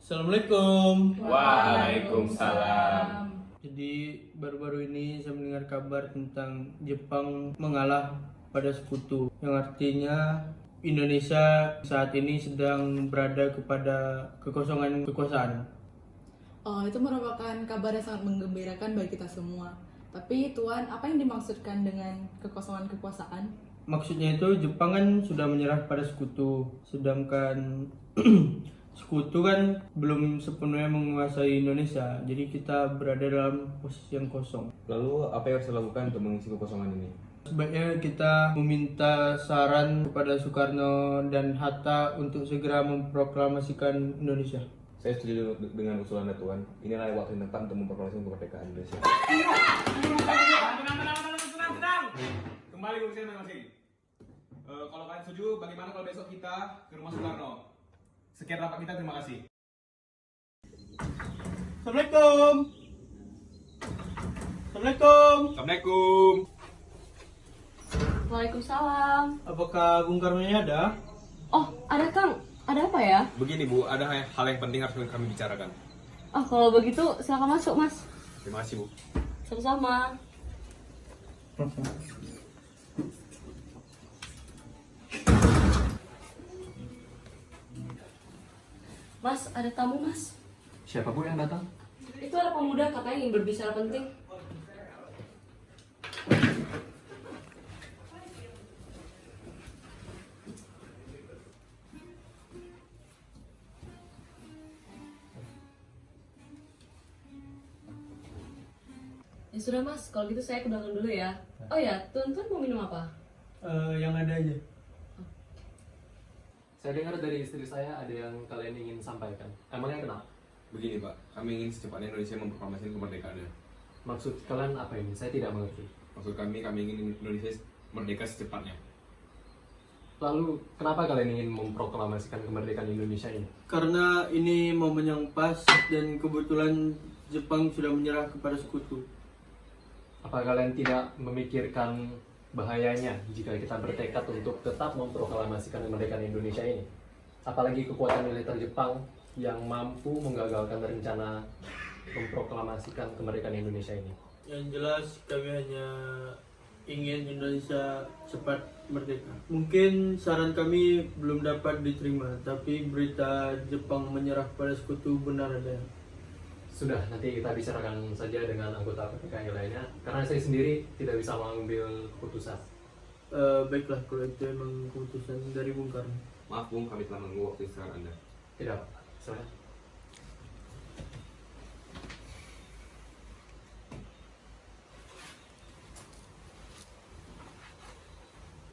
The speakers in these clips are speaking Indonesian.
Assalamualaikum. Waalaikumsalam. Jadi baru-baru ini saya mendengar kabar tentang Jepang mengalah pada sekutu, yang artinya Indonesia saat ini sedang berada kepada kekosongan kekuasaan. Itu merupakan kabar yang sangat menggembirakan bagi kita semua. Tapi Tuan, apa yang dimaksudkan dengan kekosongan kekuasaan? Maksudnya itu Jepang kan sudah menyerah pada sekutu, sedangkan sekutu kan belum sepenuhnya menguasai Indonesia. Jadi kita berada dalam posisi yang kosong. Lalu apa yang harus dilakukan untuk mengisi kekosongan ini? Sebaiknya kita meminta saran kepada Soekarno dan Hatta untuk segera memproklamasikan Indonesia. Saya setuju dengan usulan Tuan. Inilah waktu yang tepat untuk memproklamasikan kemerdekaan Indonesia. Tenang. Kembali ke urusan masing-masing. Kalau kalian setuju, bagaimana kalau besok kita ke rumah Soekarno? Sekian rapat kita, terima kasih. Assalamualaikum. Assalamualaikum. Assalamualaikum. Waalaikumsalam. Apakah Bung Karno ini ada? Oh, ada Kang. Ada apa ya? Begini Bu, ada hal yang penting harus kami bicarakan. Oh, kalau begitu silakan masuk, Mas. Terima kasih Bu. Sama-sama. Mas, ada tamu, Mas. Siapa Bu yang datang? Itu ada pemuda katanya ingin berbicara penting. Ya sudah, Mas, kalau gitu saya ke belakang dulu ya. Oh ya, Tuan mau minum apa? Yang ada aja. Saya dengar dari istri saya ada yang kalian ingin sampaikan. Emangnya kenapa? Begini Pak, kami ingin secepatnya Indonesia memproklamasikan kemerdekaannya. Maksud kalian apa ini? Saya tidak mengerti. Maksud kami ingin Indonesia merdeka secepatnya. Lalu, kenapa kalian ingin memproklamasikan kemerdekaan Indonesia ini? Karena ini momen yang pas dan kebetulan Jepang sudah menyerah kepada sekutu. Apa kalian tidak memikirkan bahayanya jika kita bertekad untuk tetap memproklamasikan kemerdekaan Indonesia ini? Apalagi kekuatan militer Jepang yang mampu menggagalkan rencana memproklamasikan kemerdekaan Indonesia ini. Yang jelas kami hanya ingin Indonesia cepat merdeka. Mungkin saran kami belum dapat diterima, tapi berita Jepang menyerah pada sekutu benar adanya. Sudah, nanti kita bicarakan saja dengan anggota PPKI lainnya, karena saya sendiri tidak bisa mengambil keputusan. Baiklah, kalau itu emang keputusan dari Bung Karno. Maaf Bung, kami telah mengganggu waktu istirahat Anda. Tidak, saya.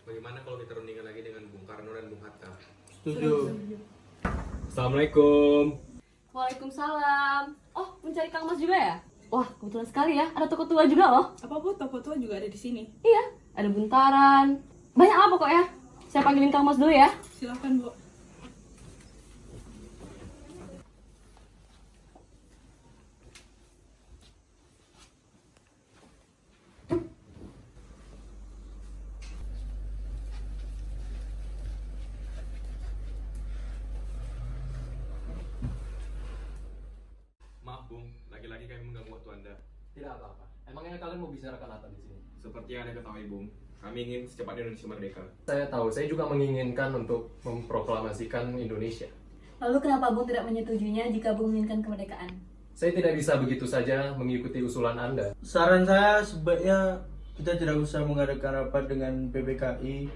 Bagaimana kalau kita rundingkan lagi dengan Bung Karno dan Bung Hatta? Setuju. Assalamualaikum. Waalaikumsalam. Oh, mencari Kang Mas juga ya? Wah, kebetulan sekali ya. Ada toko tua juga loh. Apa Bu, toko tua juga ada di sini? Iya, ada buntaran. Banyak apa kok ya? Saya panggilin Kang Mas dulu ya. Silakan Bu. Maaf Bung, lagi-lagi kami mengganggu waktu Anda. Tidak apa-apa. Emangnya kalian mau bicarakan apa di sini? Seperti yang Anda ketahui Bung, kami ingin secepatnya Indonesia merdeka. Saya tahu, saya juga menginginkan untuk memproklamasikan Indonesia. Lalu kenapa Bung tidak menyetujuinya jika Bung menginginkan kemerdekaan? Saya tidak bisa begitu saja mengikuti usulan Anda. Saran saya sebaiknya kita tidak usah mengadakan rapat dengan PPKI,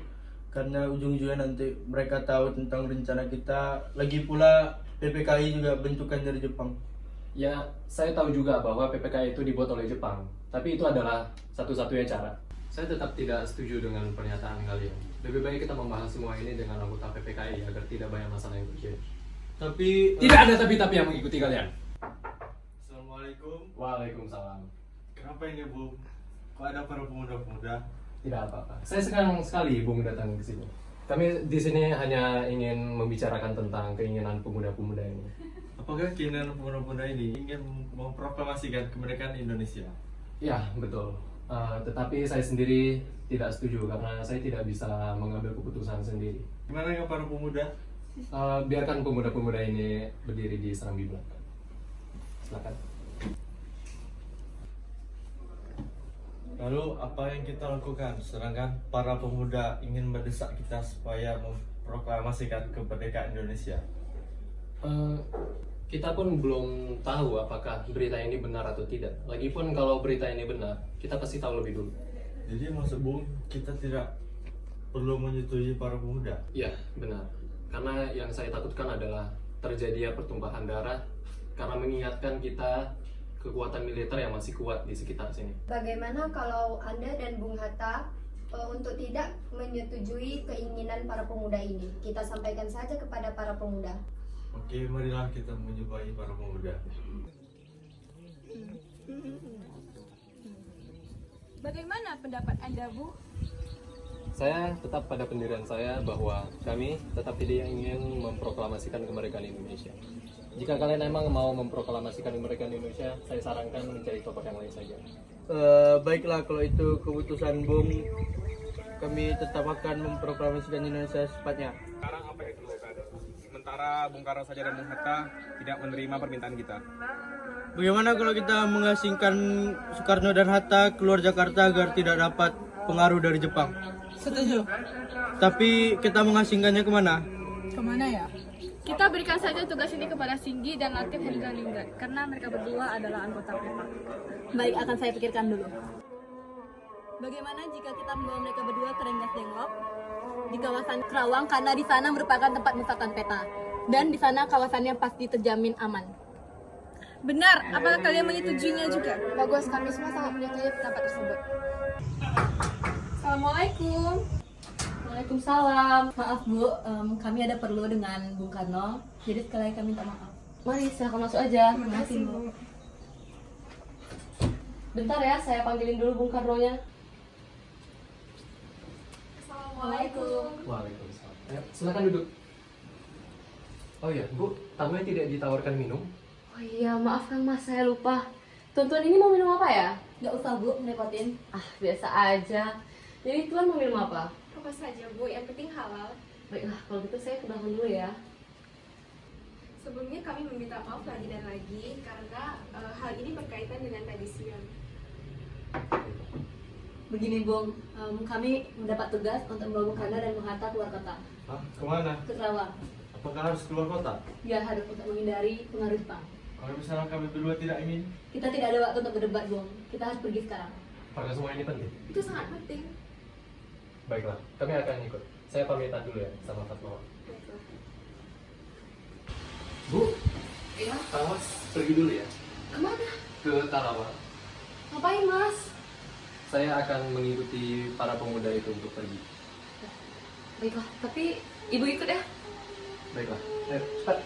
karena ujung-ujungnya nanti mereka tahu tentang rencana kita. Lagi pula PPKI juga bentukan dari Jepang. Ya, saya tahu juga bahwa PPKI itu dibuat oleh Jepang, tapi itu adalah satu-satunya cara. Saya tetap tidak setuju dengan pernyataan kalian. Lebih baik kita membahas semua ini dengan anggota PPKI agar tidak banyak masalah yang terjadi. Tapi Tidak ada tapi-tapi yang mengikuti kalian. Assalamualaikum. Waalaikumsalam. Kenapa ini Bu? Kok ada para pemuda-pemuda? Tidak apa-apa. Saya sekarang sekali Bung datang ke sini. Kami di sini hanya ingin membicarakan tentang keinginan pemuda-pemuda ini. Apakah keinginan pemuda-pemuda ini ingin memproklamasikan kemerdekaan Indonesia? Ya, betul. Tetapi saya sendiri tidak setuju karena saya tidak bisa mengambil keputusan sendiri. Gimana dengan para pemuda? Biarkan pemuda-pemuda ini berdiri di serambi belakang. Silakan. Lalu apa yang kita lakukan? Sedangkan para pemuda ingin mendesak kita supaya memproklamasikan kemerdekaan Indonesia. Kita pun belum tahu apakah berita ini benar atau tidak. Lagipun kalau berita ini benar, kita pasti tahu lebih dulu. Jadi maksud Bung, kita tidak perlu menyetujui para pemuda. Ya, benar. Karena yang saya takutkan adalah terjadinya pertumpahan darah karena mengingatkan kita kekuatan militer yang masih kuat di sekitar sini. Bagaimana kalau Anda dan Bung Hatta untuk tidak menyetujui keinginan para pemuda ini? Kita sampaikan saja kepada para pemuda. Oke, marilah kita menjumpai para pemuda. Bagaimana pendapat Anda, Bu? Saya tetap pada pendirian saya bahwa kami tetap tidak ingin memproklamasikan kemerdekaan Indonesia. Jika kalian memang mau memproklamasikan kemerdekaan Indonesia, saya sarankan mencari topik yang lain saja. Baiklah kalau itu keputusan Bung, kami tetap akan memproklamasikan Indonesia secepatnya. Sekarang apa yang dilakukan? Sementara Bung Karno saja dan Bung Hatta tidak menerima permintaan kita. Bagaimana kalau kita mengasingkan Soekarno dan Hatta keluar Jakarta agar tidak dapat pengaruh dari Jepang? Setuju. Tapi kita mengasingkannya kemana? Kemana ya? Kita berikan saja tugas ini kepada Singgi dan Latif Hendra karena mereka berdua adalah anggota PEPA. Baik, akan saya pikirkan dulu. Bagaimana jika kita membawa mereka berdua ke Rengas Dengklok di kawasan Kerawang karena di sana merupakan tempat musatan peta dan di sana kawasannya pasti terjamin aman. Benar, apakah kalian menyetujuinya juga? Bagus, kami semua sangat menyetujui tempat tersebut. Assalamualaikum. Waalaikumsalam. Maaf Bu, kami ada perlu dengan Bung Karno, jadi sekali lagi kami minta maaf. Mari silahkan masuk aja. Terima kasih Bu. Bentar ya, saya panggilin dulu Bung Karno-nya. Assalamualaikum. Waalaikumsalam. Ayo, silakan duduk. Oh iya, Bu, tamunya tidak ditawarkan minum? Oh iya, maaf Kang Mas, saya lupa. Tuan-tuan ini mau minum apa ya? Gak usah Bu, merepotin. Ah, biasa aja. Jadi Tuan mau minum apa? Apa saja, Bu, yang penting halal. Baiklah, kalau gitu saya ke belakang dulu ya. Sebelumnya kami meminta maaf lagi dan lagi karena hal ini berkaitan dengan tadi siang. Begini Bung, kami mendapat tugas untuk membawa Bung Karno dan Bung Hatta keluar kota, Hah? Kemana? ke Kerawang. Apakah harus keluar kota? Ya harus untuk menghindari pengaruh Jepang. Kalau misalnya kami berdua tidak ingin, Kita tidak ada waktu untuk berdebat Bung, kita harus pergi sekarang. Apakah semua ini penting? Itu sangat penting. Baiklah, kami akan ikut. Saya pamitan dulu ya sama Fatmawati. Bu, Iya, Kang Mas pergi dulu ya kemana? ke Karawang. Ngapain Mas? Saya akan mengikuti para pemuda itu untuk pergi. Baiklah, tapi Ibu ikut ya. Baiklah, ayo cepat.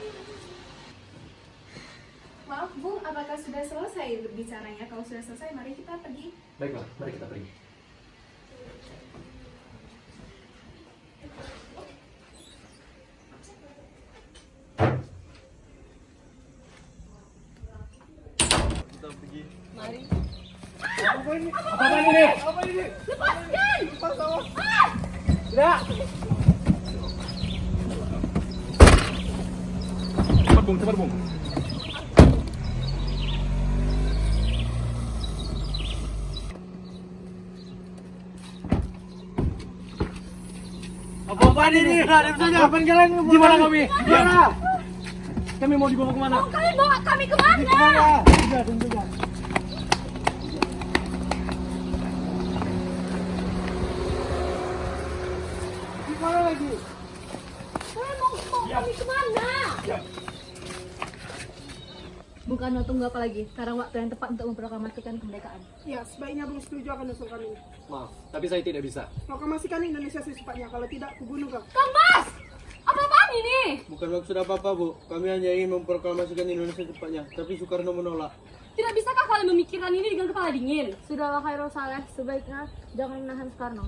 Maaf, Bung, apakah sudah selesai bicaranya? Kalau sudah selesai, mari kita pergi. Baiklah, mari kita pergi. kita pergi. Mari. Cepat Bung, cepat Bung. Apa-apaan ini? Ada saja. Kapan kalian gimana kami? Gimana? Kami mau dibawa kemana? Kalian bawa kami kemana? Kemana? Sudah, tunggu saja. Gimana lagi? Kalian mau kami kemana? Bung Karno, tunggu apa lagi? Sekarang waktu yang tepat untuk memproklamasikan kemerdekaan. Ya, sebaiknya Bung setuju akan usul kami. Maaf, tapi saya tidak bisa. Proklamasikan Indonesia secepatnya, kalau tidak, kubunuh kau. Kang Mas! Apa-apaan ini? Bukan maksud apa-apa, Bu. Kami hanya ingin memproklamasikan Indonesia secepatnya, tapi Soekarno menolak. Tidak bisakah kalian memikirkan ini dengan kepala dingin? Sudahlah Khairul Saleh, sebaiknya jangan menahan Soekarno.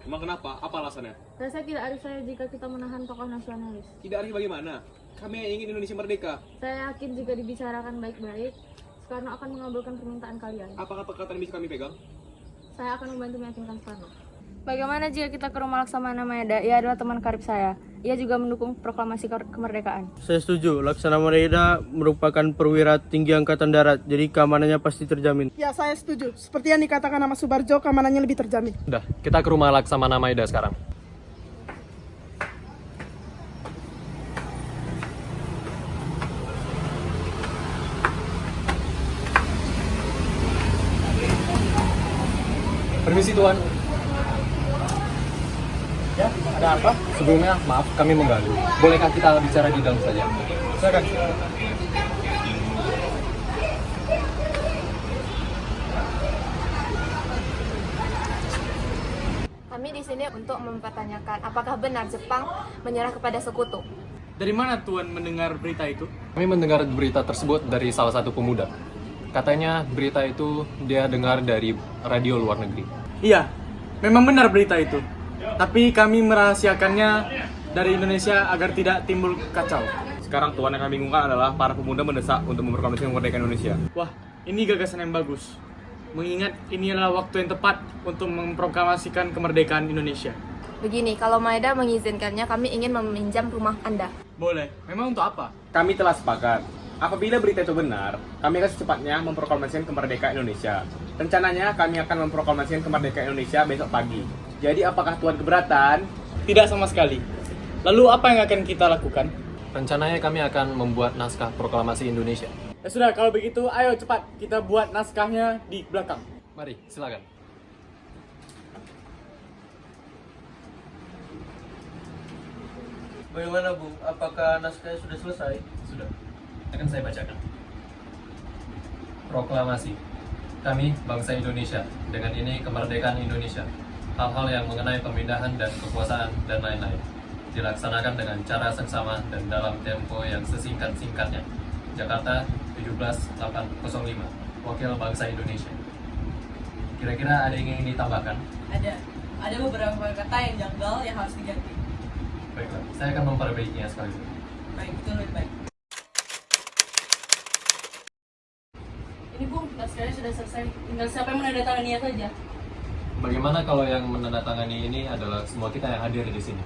Emang kenapa? Apa alasannya? Rasa tidak adil saya jika kita menahan tokoh nasionalis. Tidak adil bagaimana? Kami yang ingin Indonesia merdeka. Saya yakin jika dibicarakan baik-baik, Soekarno akan mengabulkan permintaan kalian. Apakah perkataan bisa kami pegang? Saya akan membantu meyakinkan Soekarno. Bagaimana jika kita ke rumah Laksamana Maeda? Ia adalah teman karib saya. Ia juga mendukung proklamasi kemerdekaan. Saya setuju. Laksana Mareda merupakan perwira tinggi Angkatan Darat, jadi keamanannya pasti terjamin. Ya, saya setuju. Seperti yang dikatakan nama Subarjo, keamanannya lebih terjamin. Udah, kita ke rumah Laksamana Maeda sekarang. Permisi Tuan. Ya, ada apa? Sebelumnya, maaf kami mengganggu. Bolehkah kita bicara di dalam saja? Silakan. Kami di sini untuk mempertanyakan apakah benar Jepang menyerah kepada sekutu. Dari mana Tuan mendengar berita itu? Kami mendengar berita tersebut dari salah satu pemuda. Katanya berita itu dia dengar dari radio luar negeri. Iya, memang benar berita itu. Tapi kami merahasiakannya dari Indonesia agar tidak timbul kacau. Sekarang Tuan yang kami bingungkan adalah para pemuda mendesak untuk memproklamasikan kemerdekaan Indonesia. Wah, ini gagasan yang bagus. Mengingat ini adalah waktu yang tepat untuk memproklamasikan kemerdekaan Indonesia. Begini, kalau Maeda mengizinkannya, kami ingin meminjam rumah Anda. Boleh. Memang untuk apa? Kami telah sepakat. Apabila berita itu benar, kami akan secepatnya memproklamasikan kemerdekaan Indonesia. Rencananya kami akan memproklamasikan kemerdekaan Indonesia besok pagi. Jadi apakah Tuan keberatan? Tidak sama sekali. Lalu apa yang akan kita lakukan? Rencananya kami akan membuat naskah proklamasi Indonesia. Ya sudah, kalau begitu ayo cepat kita buat naskahnya di belakang. Mari, silakan. Bagaimana Bu? Apakah naskahnya sudah selesai? Sudah. Akan saya bacakan. Proklamasi. Kami, bangsa Indonesia, dengan ini kemerdekaan Indonesia. Hal-hal yang mengenai pemindahan dan kekuasaan dan lain-lain dilaksanakan dengan cara seksama dan dalam tempo yang sesingkat-singkatnya. Jakarta, 17/8/05. Wakil bangsa Indonesia. Kira-kira ada yang ingin ditambahkan? Ada beberapa kata yang janggal yang harus diganti. Baiklah, saya akan memperbaikinya sekali. Baik, itu lebih baik. Ini Bung, naskahnya sudah selesai. Tinggal siapa yang menandatanganinya saja. Bagaimana kalau yang menandatangani ini adalah semua kita yang hadir di sini?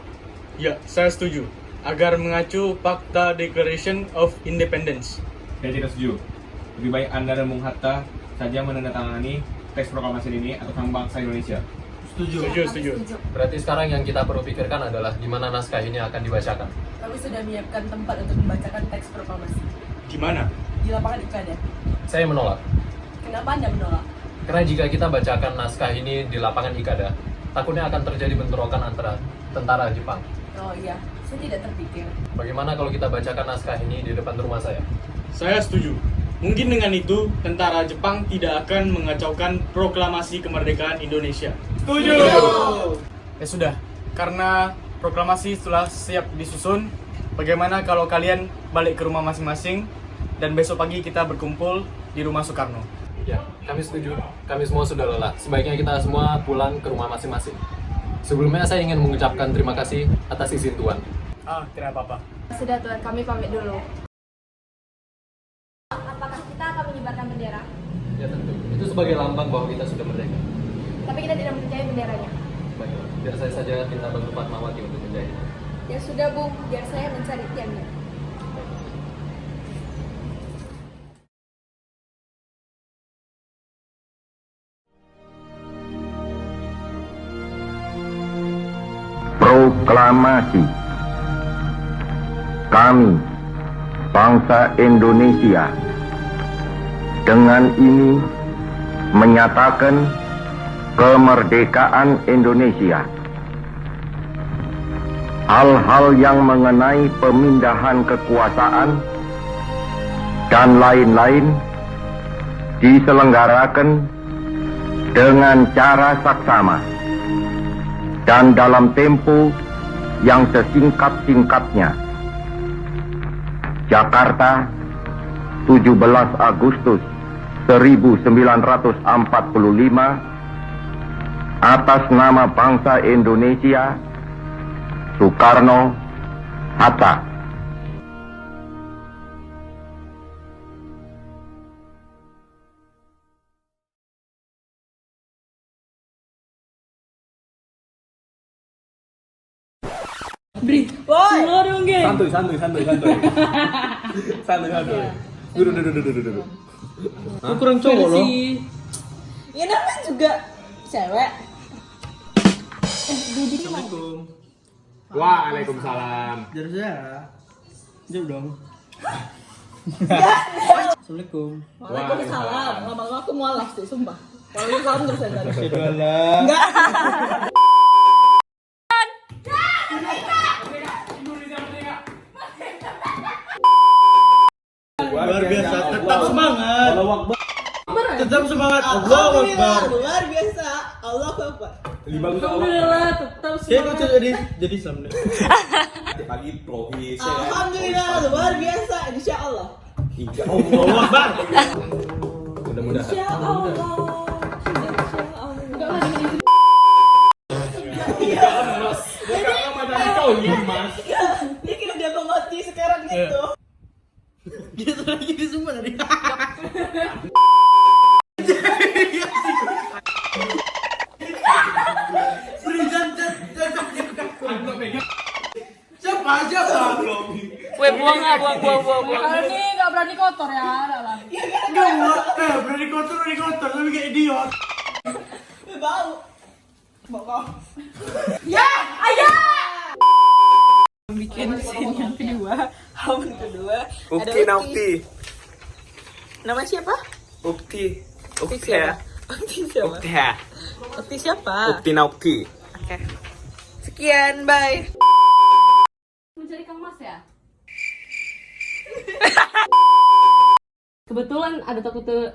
Ya, saya setuju. Agar mengacu Fakta Declaration of Independence. Saya tidak setuju. Lebih baik Anda dan Bung Hatta saja menandatangani teks proklamasi ini atas nama bangsa Indonesia. Setuju. Berarti sekarang yang kita perlu pikirkan adalah di mana naskah ini akan dibacakan. Kami sudah menyiapkan tempat untuk membacakan teks proklamasi. Di mana? Di lapangan Ikada. Saya menolak. Kenapa Anda menolak? Karena jika kita bacakan naskah ini di lapangan Ikada, takutnya akan terjadi bentrokan antara tentara Jepang. Oh iya, saya tidak terpikir. Bagaimana kalau kita bacakan naskah ini di depan rumah saya? Saya setuju. Mungkin dengan itu, tentara Jepang tidak akan mengacaukan proklamasi kemerdekaan Indonesia. Setuju! Ya sudah, karena proklamasi telah siap disusun, bagaimana kalau kalian balik ke rumah masing-masing dan besok pagi kita berkumpul di rumah Soekarno? Ya, kami setuju. Kami semua sudah lelah. Sebaiknya kita semua pulang ke rumah masing-masing. Sebelumnya saya ingin mengucapkan terima kasih atas izin Tuan. Tidak apa-apa. Sudah Tuan, kami pamit dulu. Apakah kita akan mengibarkan bendera? Ya tentu. Itu sebagai lambang bahwa kita sudah merdeka. Tapi kita tidak mempercayai benderanya. Baiklah, biar saya saja minta bantu Fatmawati untuk menjahit. Ya sudah Bu, biar saya mencari tiangnya. Proklamasi. Kami, bangsa Indonesia, dengan ini menyatakan kemerdekaan Indonesia. Hal-hal yang mengenai pemindahan kekuasaan dan lain-lain diselenggarakan dengan cara saksama dan dalam tempo yang sesingkat-singkatnya. Jakarta, 17 Agustus 1945, atas nama bangsa Indonesia, Soekarno Hatta. Bri. Woi. Santuy. Duduk. Lu kurang cowok loh. Ya namanya juga cewek. Assalamualaikum. Waalaikumsalam. Jar saya. Jauh dong. Assalamualaikum. Waalaikumsalam. Lama-lama aku mualaf sih, sumpah. Waalaikumsalam terus aja. Kedalam. Luar biasa, tetap semangat. Tetap semangat. Allahu Akbar. Luar biasa. Allahu Akbar. Alhamdulillah, tetap Saya kok jadi Islam deh. Pagi provis. Alhamdulillah, luar biasa. Insya Allah. Insya Allahu Akbar. Mudah-mudahan. Insya Allah. Dia kira dia mau mati sekarang gitu. Gitu lagi di semua tadi. Siapa? Buang. Kalau ini nggak berani kotor ya, adalah. Berani kotor, tapi kayak idiot. Bau. Ya, ayah. Bikin scene yang kedua, haul kedua. Ukti Naukti. Nama siapa? Ukti siapa? Ukti siapa? Ukti Naukti. Oke. Sekian, bye. Mencari Kang Mas ya? Kebetulan ada toko tuh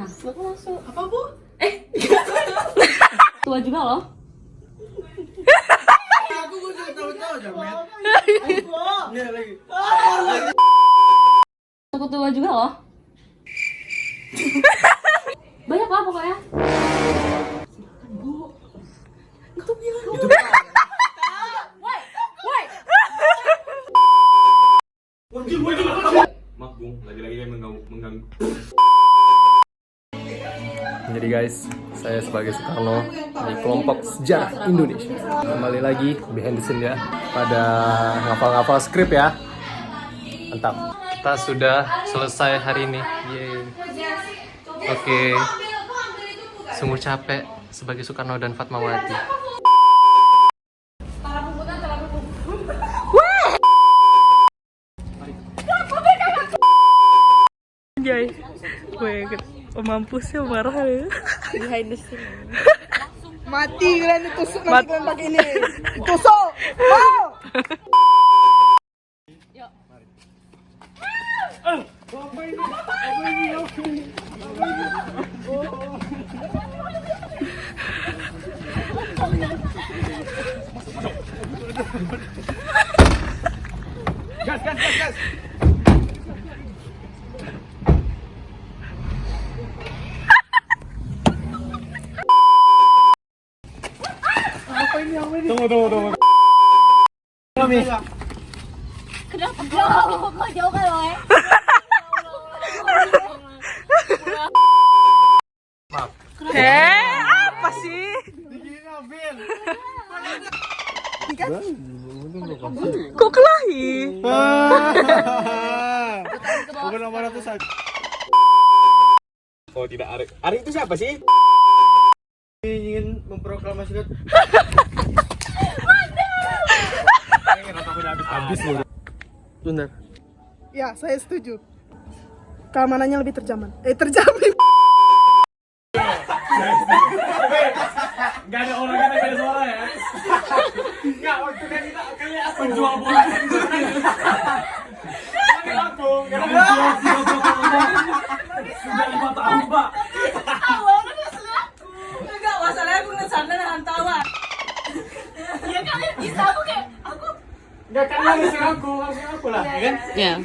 masuk. Apa, Bu? Tua juga loh. Aku gak tahu jamet. Ini lagi. Toko tua juga loh. Banyak lah pokoknya. Itu bilang. Maaf Bung, lagi-lagi kami mengganggu. Jadi guys, saya sebagai Soekarno di kelompok sejarah Indonesia. Kembali lagi behind the scene ya, pada ngafal-ngafal skrip ya. Mantap. Kita sudah selesai hari ini. Yeay. Oke. Sungguh capek sebagai Soekarno dan Fatmawati. Anjay, gue mampus ya marah ya. Behind the scene. Mati kalian ditusuk nanti kalian pakai ini. Tusuk. Mau. Gas. Tunggu. Mami. Kenapa jauh? Kok jauh kan lo? Maaf. Apa sih? Kok kelahi? Bukan nomor itu saja. Oh tidak, Arif itu siapa sih? Ingin memproklamasikan. Habis loh. Benar. Ya, saya setuju. Keamanannya lebih terjamin. Terjamin. Gak ada orang yang ada suara ya. Enggak, waktu kan kita penjual bola. Aku sudah 5 tahun, Pak. Enggak, masalahnya aku ngesana dengan tawa. Ya kalian bisa, aku kayak aku. Enggak kan langsung aku lah, ya kan? Ya.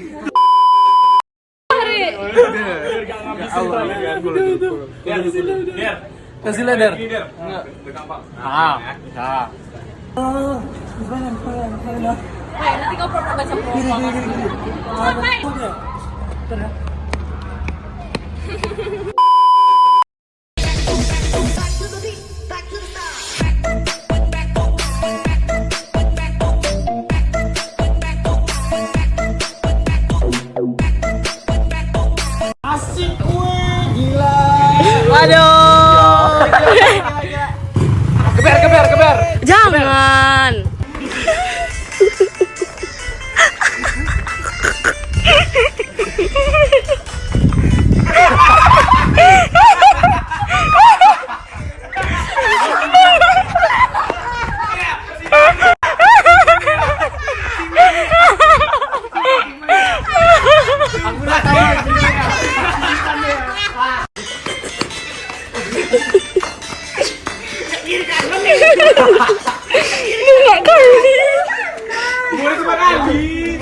Kasih leder. Gampang. Nanti kau pernah baca proklamasi. Jangan. Boleh cuma kali.